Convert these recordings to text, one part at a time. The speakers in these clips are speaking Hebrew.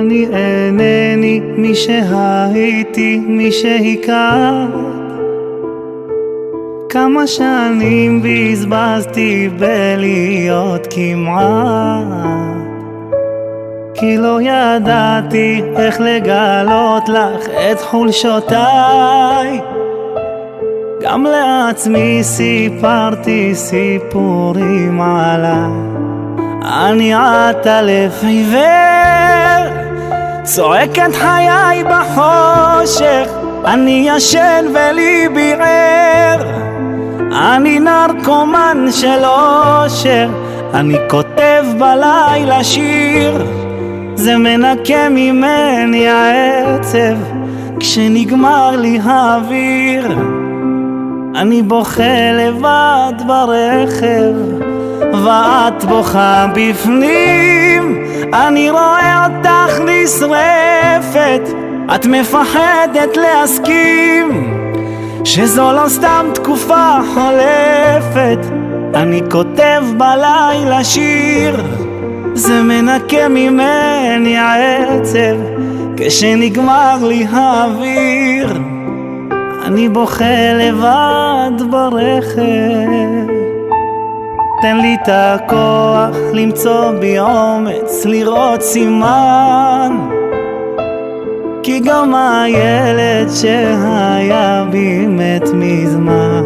אני אינני מי שהייתי, מי שהכרת. כמה שנים בזבזתי בלהיות כמעט, כי לא ידעתי איך לגלות לך את חולשותיי. גם לעצמי סיפרתי סיפורים עליי. אני עטלף עיוור, צועק את חיי בחושך. אני ישן וליבי ער, אני נרקומן של אושר. אני כותב בלילה שיר, זה מנקה ממני העצב כשנגמר לי האוויר. אני בוכה לבד ברכב ואת בוכה בפנים. אני רואה אותך נשרפת, את מפחדת להסכים שזו לא סתם תקופה חולפת. אני כותב בלילה שיר, זה מנקה ממני העצב כשנגמר לי האוויר. אני בוכה לבד ברכב. תן לי את הכוח למצוא בי אומץ לראות סימן, כי גם הילד שהיה בי מת מזמן.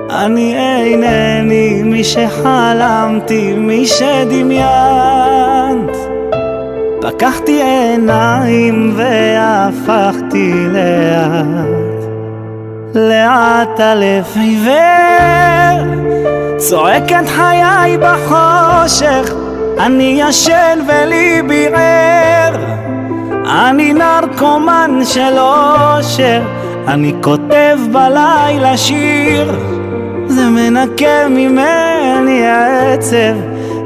אני אינני מי שחלמתי, מי שדמיינת. פקחתי עיניים והפכתי לאט אלף עיוור, צועק את חיי בחושך. אני ישן וליבי ער, אני נרקומן של אושר. אני כותב בלילה שיר, זה מנקה ממני העצב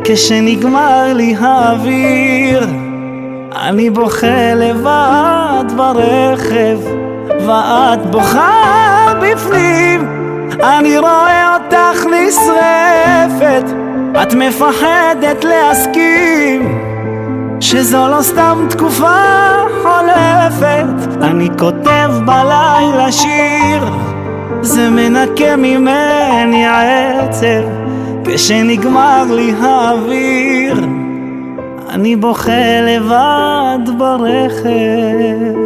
כשנגמר לי האוויר. אני בוכה לבד ברכב ואת בוכה בפנים. אני רואה אותך נשרפת, את מפחדת להסכים שזו לא סתם תקופה חולפת. אני כותב בלילה שיר, זה מנקה ממני העצב כשנגמר לי האוויר. אני בוכה לבד ברכב.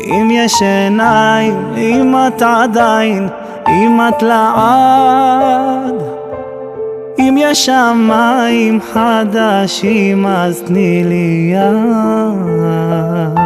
אם יש עיניים, אם את עדיין, אם את לעד. אם יש שמיים חדשים אז תני לי יד.